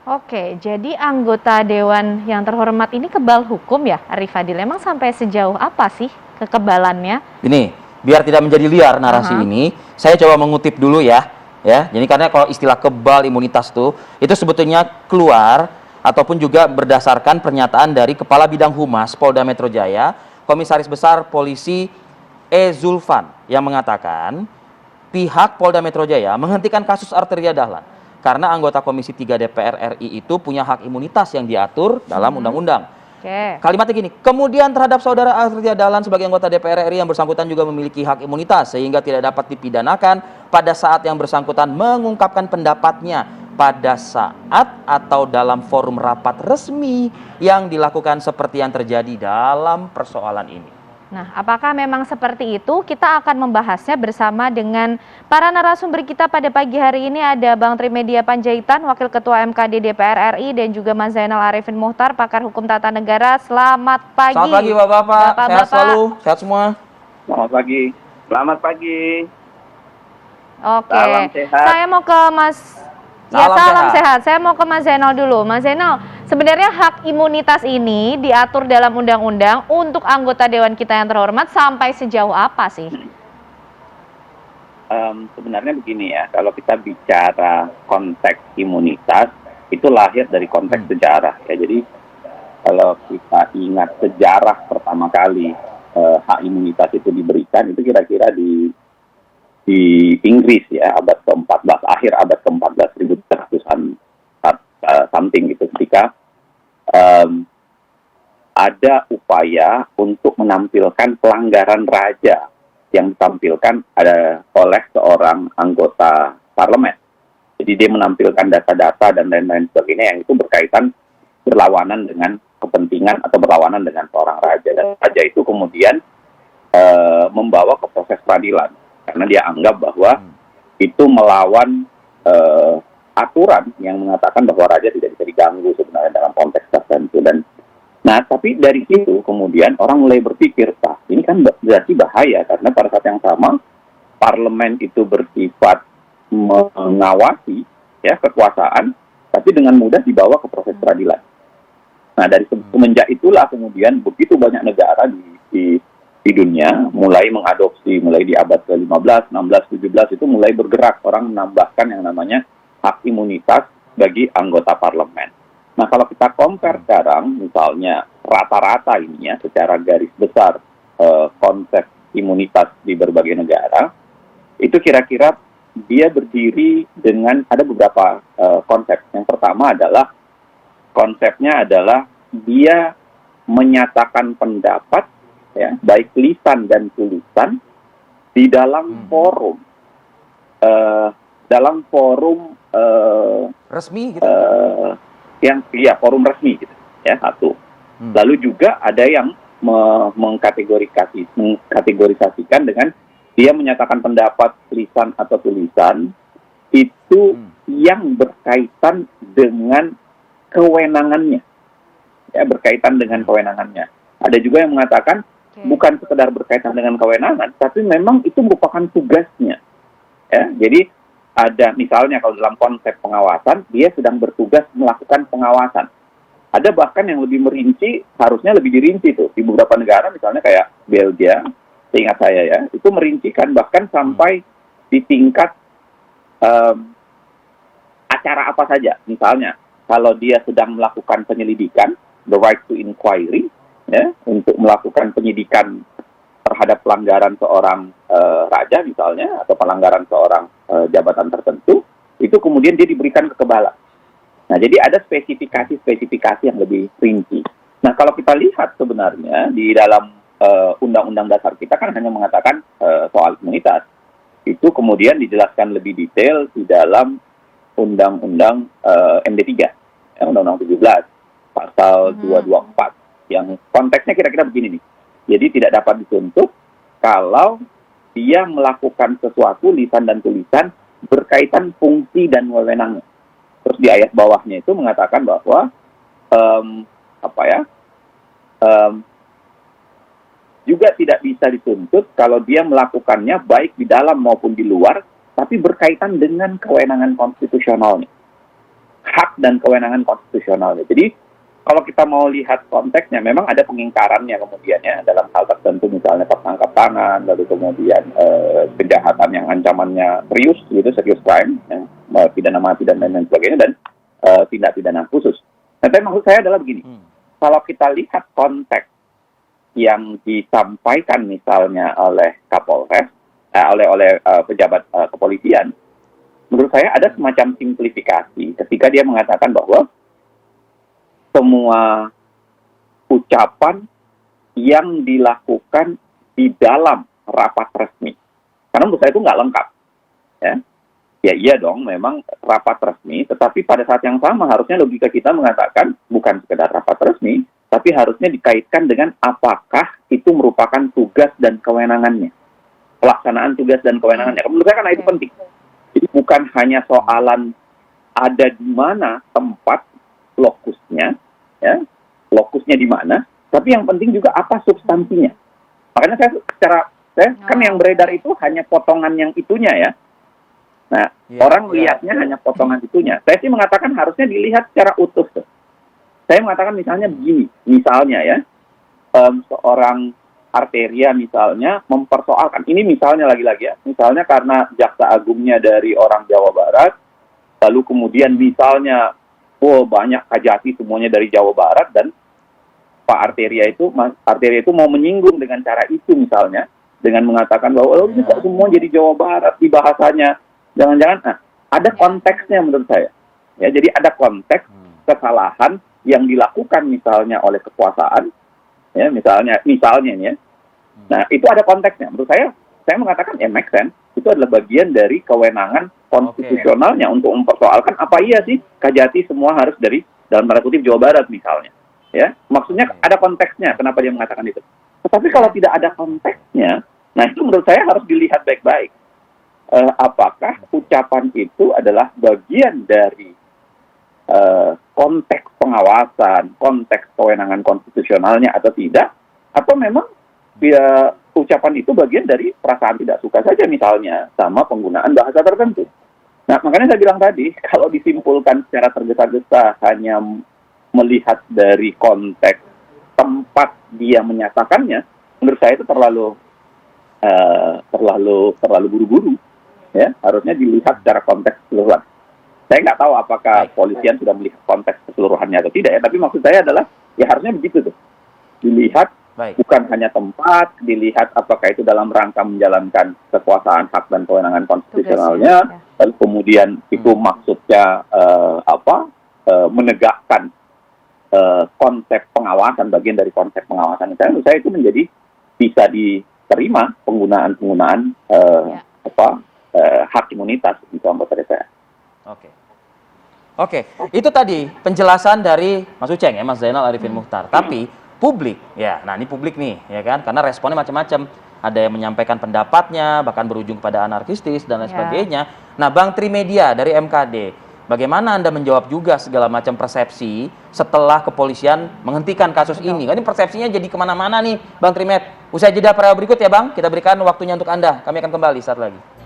Oke, jadi anggota dewan yang terhormat ini kebal hukum ya, Arif Fadil? Emang sampai sejauh apa sih kekebalannya? Ini biar tidak menjadi liar narasi Aha. ini, saya coba mengutip dulu ya. Ya, jadi karena kalau istilah kebal imunitas itu sebetulnya keluar ataupun juga berdasarkan pernyataan dari Kepala Bidang Humas Polda Metro Jaya, Komisaris Besar Polisi E. Zulfan yang mengatakan pihak Polda Metro Jaya menghentikan kasus Arteria Dahlan karena anggota Komisi 3 DPR RI itu punya hak imunitas yang diatur dalam undang-undang. Oke. Kalimatnya gini, kemudian terhadap saudara Arteria Dahlan sebagai anggota DPR RI yang bersangkutan juga memiliki hak imunitas sehingga tidak dapat dipidanakan pada saat yang bersangkutan mengungkapkan pendapatnya pada saat atau dalam forum rapat resmi yang dilakukan seperti yang terjadi dalam persoalan ini. Nah, apakah memang seperti itu? Kita akan membahasnya bersama dengan para narasumber kita pada pagi hari ini. Ada Bang Trimedia Panjaitan, Wakil Ketua MKD DPR RI, dan juga Mas Zainal Arifin Muhtar, Pakar Hukum Tata Negara. Selamat pagi. Selamat pagi Bapak-Bapak, sehat selalu, sehat semua. Selamat pagi. Selamat pagi. Oke, Salam sehat. saya mau ke Mas. Salam sehat. Saya mau ke Mas Zainal dulu. Mas Zainal, sebenarnya hak imunitas ini diatur dalam undang-undang untuk anggota dewan kita yang terhormat sampai sejauh apa sih? Sebenarnya begini ya, kalau kita bicara konteks imunitas, itu lahir dari konteks sejarah ya. Jadi kalau kita ingat sejarah pertama kali hak imunitas itu diberikan, itu kira-kira di Inggris ya, abad ke-14, akhir abad ke-14, 1400-an something gitu, ketika ada upaya untuk menampilkan pelanggaran raja yang ditampilkan oleh seorang anggota parlemen. Jadi dia menampilkan data-data dan lain-lain sebagainya yang itu berkaitan berlawanan dengan kepentingan atau berlawanan dengan seorang raja. Dan raja itu kemudian membawa ke proses peradilan karena dia anggap bahwa itu melawan aturan yang mengatakan bahwa raja tidak bisa diganggu sebenarnya dalam konteks tertentu. Dan nah, tapi dari situ kemudian orang mulai berpikir, ini kan berarti bahaya karena pada saat yang sama parlemen itu bersifat mengawasi ya kekuasaan, tapi dengan mudah dibawa ke proses peradilan. Nah, dari semenjak itulah kemudian begitu banyak negara di dunia mulai mengadopsi, mulai di abad ke-15, 16, 17 itu mulai bergerak, orang menambahkan yang namanya hak imunitas bagi anggota parlemen. Nah, kalau kita compare sekarang, misalnya rata-rata ini ya, secara garis besar konsep imunitas di berbagai negara, itu kira-kira dia berdiri dengan ada beberapa konsep. Yang pertama adalah konsepnya adalah dia menyatakan pendapat, ya, baik lisan dan tulisan di dalam forum, resmi gitu. Forum resmi gitu ya, satu. Lalu juga ada yang mengkategorisasikan dengan dia menyatakan pendapat lisan atau tulisan itu yang berkaitan dengan kewenangannya, ya, berkaitan dengan kewenangannya. Ada juga yang mengatakan bukan sekedar berkaitan dengan kewenangan, tapi memang itu merupakan tugasnya, ya. Jadi ada misalnya kalau dalam konsep pengawasan, dia sedang bertugas melakukan pengawasan. Ada bahkan yang lebih merinci, harusnya lebih dirinci tuh. Di beberapa negara misalnya kayak Belgia, seingat saya ya, itu merincikan bahkan sampai di tingkat acara apa saja. Misalnya, kalau dia sedang melakukan penyelidikan, the right to inquiry, ya, untuk melakukan penyidikan terhadap pelanggaran seorang raja misalnya, atau pelanggaran seorang jabatan tertentu, itu kemudian dia diberikan kekebalan. Nah, jadi ada spesifikasi yang lebih rinci. Nah, kalau kita lihat sebenarnya di dalam Undang-Undang Dasar kita kan hanya mengatakan soal imunitas. Itu kemudian dijelaskan lebih detail di dalam Undang-Undang MD3, ya, Undang-Undang 17, pasal 224, yang konteksnya kira-kira begini nih. Jadi tidak dapat dituntut kalau dia melakukan sesuatu lisan dan tulisan berkaitan fungsi dan wewenang. Terus di ayat bawahnya itu mengatakan bahwa juga tidak bisa dituntut kalau dia melakukannya baik di dalam maupun di luar, tapi berkaitan dengan kewenangan konstitusionalnya. hak dan kewenangan konstitusionalnya. Jadi kalau kita mau lihat konteksnya, memang ada pengingkarannya kemudian ya dalam hal tertentu, misalnya tertangkap tangan, lalu kemudian kejahatan yang ancamannya serius, gitu, serius crime, ya, pidana mati dan lain-lain sebagainya, dan tindak pidana khusus. Nah, tapi maksud saya adalah begini, kalau kita lihat konteks yang disampaikan misalnya oleh Kapolres, oleh pejabat kepolisian, menurut saya ada semacam simplifikasi ketika dia mengatakan bahwa semua ucapan yang dilakukan di dalam rapat resmi. Karena menurut saya itu nggak lengkap. Ya iya dong, memang rapat resmi, tetapi pada saat yang sama harusnya logika kita mengatakan bukan sekedar rapat resmi, tapi harusnya dikaitkan dengan apakah itu merupakan tugas dan kewenangannya. Pelaksanaan tugas dan kewenangannya. Menurut saya karena itu penting. Jadi bukan hanya soalan ada di mana tempat lokusnya, ya, lokusnya di mana, tapi yang penting juga apa substansinya. Makanya saya kan yang beredar itu hanya potongan yang itunya ya. Nah, orang lihatnya hanya potongan itunya. Saya sih mengatakan harusnya dilihat secara utuh. Saya mengatakan misalnya begini, misalnya ya, seorang Arteria misalnya mempersoalkan, ini misalnya lagi-lagi ya, misalnya karena jaksa agungnya dari orang Jawa Barat, lalu kemudian misalnya banyak Kajati semuanya dari Jawa Barat, dan Pak Arteria itu mau menyinggung dengan cara itu misalnya, dengan mengatakan bahwa ini kok semua jadi Jawa Barat di bahasanya, jangan-jangan ada konteksnya menurut saya. Ya, jadi ada konteks kesalahan yang dilakukan misalnya oleh kekuasaan, ya misalnya ya. Nah, itu ada konteksnya. Menurut saya mengatakan make sense. Itu adalah bagian dari kewenangan konstitusionalnya untuk mempersoalkan apa iya sih Kajati semua harus dari dalam tanda kutip Jawa Barat misalnya. Ya, maksudnya ada konteksnya kenapa dia mengatakan itu. Tetapi kalau tidak ada konteksnya, nah itu menurut saya harus dilihat baik-baik. Apakah ucapan itu adalah bagian dari konteks pengawasan, konteks kewenangan konstitusionalnya atau tidak, atau memang ucapan itu bagian dari perasaan tidak suka saja misalnya sama penggunaan bahasa tertentu. Nah, makanya saya bilang tadi, kalau disimpulkan secara tergesa-gesa hanya melihat dari konteks tempat dia menyatakannya, menurut saya itu terlalu buru-buru. Ya, harusnya dilihat secara konteks keseluruhan. Saya nggak tahu apakah polisian sudah melihat konteks keseluruhannya atau tidak ya, tapi maksud saya adalah ya harusnya begitu tuh. Dilihat bukan hanya tempat, dilihat apakah itu dalam rangka menjalankan kekuasaan hak dan kewenangan konstitusionalnya, lalu kemudian itu maksudnya menegakkan konsep pengawasan, bagian dari konsep pengawasan. Menurut saya itu menjadi bisa diterima penggunaan hak imunitas untuk anggota DPR. Oke, itu tadi penjelasan dari Mas Uceng ya, Mas Zainal Arifin Muchtar. Tapi publik, ya, nah ini publik nih, ya kan, karena responnya macam-macam. Ada yang menyampaikan pendapatnya, bahkan berujung pada anarkistis dan lain sebagainya. Nah, Bang Trimedia dari MKD, bagaimana Anda menjawab juga segala macam persepsi setelah kepolisian menghentikan kasus ini? Kan ini persepsinya jadi kemana-mana nih, Bang Trimed. Usai jeda para berikut ya, Bang, kita berikan waktunya untuk Anda. Kami akan kembali saat lagi.